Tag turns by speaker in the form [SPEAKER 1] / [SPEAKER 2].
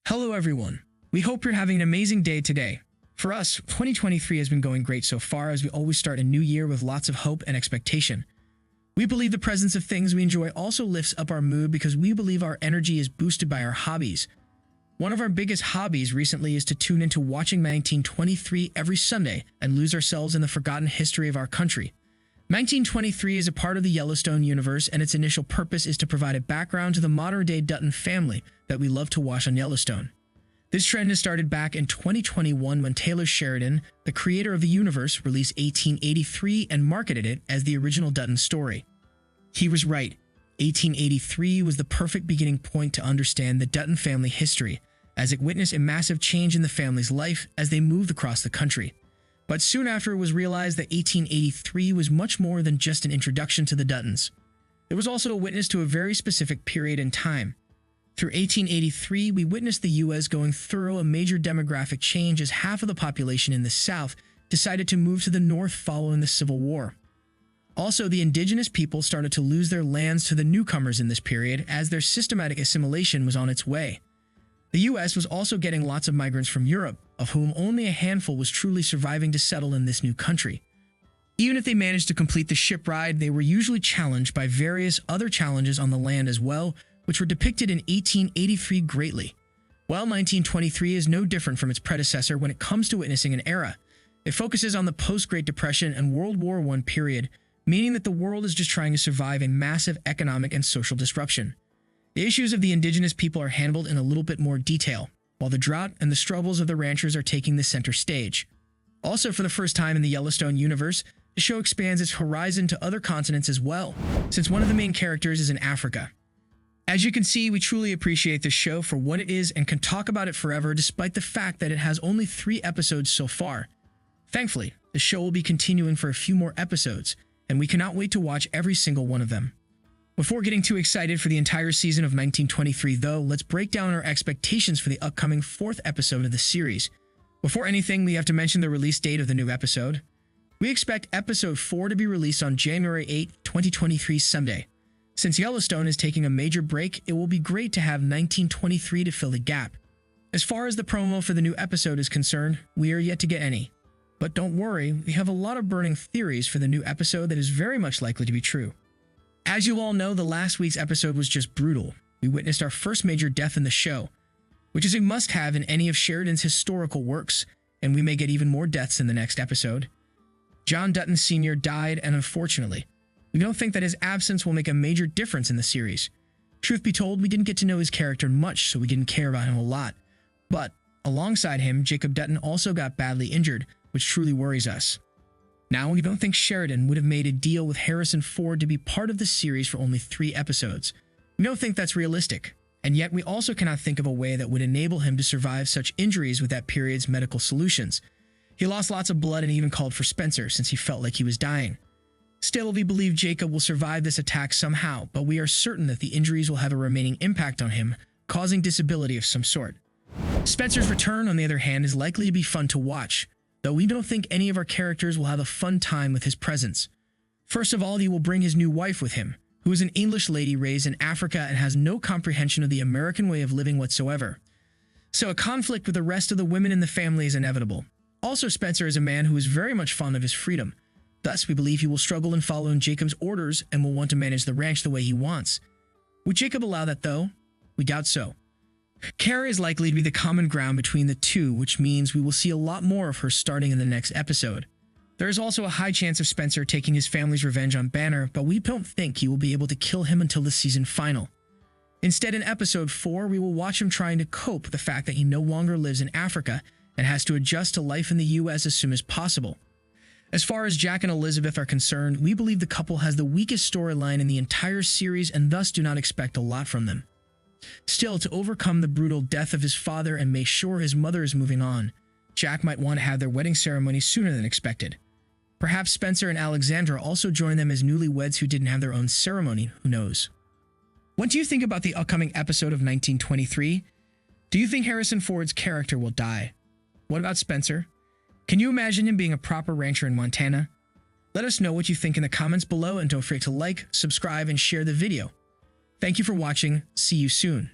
[SPEAKER 1] Hello everyone. We hope you're having an amazing day today. For us, 2023 has been going great so far as we always start a new year with lots of hope and expectation. We believe the presence of things we enjoy also lifts up our mood because we believe our energy is boosted by our hobbies. One of our biggest hobbies recently is to tune into watching 1923 every Sunday and lose ourselves in the forgotten history of our country. 1923 is a part of the Yellowstone universe, and its initial purpose is to provide a background to the modern-day Dutton family that we love to watch on Yellowstone. This trend has started back in 2021 when Taylor Sheridan, the creator of the universe, released 1883 and marketed it as the original Dutton story. He was right. 1883 was the perfect beginning point to understand the Dutton family history, as it witnessed a massive change in the family's life as they moved across the country. But soon after, it was realized that 1883 was much more than just an introduction to the Duttons. It was also a witness to a very specific period in time. Through 1883, we witnessed the U.S. going through a major demographic change as half of the population in the South decided to move to the North following the Civil War. Also, the indigenous people started to lose their lands to the newcomers in this period as their systematic assimilation was on its way. The U.S. was also getting lots of migrants from Europe, of whom only a handful was truly surviving to settle in this new country. Even if they managed to complete the ship ride, they were usually challenged by various other challenges on the land as well, which were depicted in 1883 greatly. While 1923 is no different from its predecessor when it comes to witnessing an era. It focuses on the post-Great Depression and World War I period, meaning that the world is just trying to survive a massive economic and social disruption. The issues of the indigenous people are handled in a little bit more detail, while the drought and the struggles of the ranchers are taking the center stage. Also, for the first time in the Yellowstone universe, the show expands its horizon to other continents as well, since one of the main characters is in Africa. As you can see, we truly appreciate this show for what it is and can talk about it forever despite the fact that it has only 3 episodes so far. Thankfully, the show will be continuing for a few more episodes, and we cannot wait to watch every single one of them. Before getting too excited for the entire season of 1923 though, let's break down our expectations for the upcoming 4th episode of the series. Before anything, we have to mention the release date of the new episode. We expect episode 4 to be released on January 8, 2023 Sunday. Since Yellowstone is taking a major break, it will be great to have 1923 to fill the gap. As far as the promo for the new episode is concerned, we are yet to get any. But don't worry, we have a lot of burning theories for the new episode that is very much likely to be true. As you all know, the last week's episode was just brutal. We witnessed our first major death in the show, which is a must-have in any of Sheridan's historical works, and we may get even more deaths in the next episode. John Dutton Sr. died, and unfortunately, we don't think that his absence will make a major difference in the series. Truth be told, we didn't get to know his character much, so we didn't care about him a lot. But, alongside him, Jacob Dutton also got badly injured, which truly worries us. Now, we don't think Sheridan would have made a deal with Harrison Ford to be part of the series for only 3 episodes. We don't think that's realistic, and yet we also cannot think of a way that would enable him to survive such injuries with that period's medical solutions. He lost lots of blood and even called for Spencer since he felt like he was dying. Still, we believe Jacob will survive this attack somehow, but we are certain that the injuries will have a remaining impact on him, causing disability of some sort. Spencer's return, on the other hand, is likely to be fun to watch, though we don't think any of our characters will have a fun time with his presence. First of all, he will bring his new wife with him, who is an English lady raised in Africa and has no comprehension of the American way of living whatsoever. So a conflict with the rest of the women in the family is inevitable. Also, Spencer is a man who is very much fond of his freedom. Thus, we believe he will struggle in following Jacob's orders and will want to manage the ranch the way he wants. Would Jacob allow that, though? We doubt so. Kara is likely to be the common ground between the two, which means we will see a lot more of her starting in the next episode. There is also a high chance of Spencer taking his family's revenge on Banner, but we don't think he will be able to kill him until the season final. Instead, in episode 4, we will watch him trying to cope with the fact that he no longer lives in Africa and has to adjust to life in the US as soon as possible. As far as Jack and Elizabeth are concerned, we believe the couple has the weakest storyline in the entire series and thus do not expect a lot from them. Still, to overcome the brutal death of his father and make sure his mother is moving on, Jack might want to have their wedding ceremony sooner than expected. Perhaps Spencer and Alexandra also join them as newlyweds who didn't have their own ceremony, who knows. What do you think about the upcoming episode of 1923? Do you think Harrison Ford's character will die? What about Spencer? Can you imagine him being a proper rancher in Montana? Let us know what you think in the comments below and don't forget to like, subscribe, and share the video. Thank you for watching. See you soon.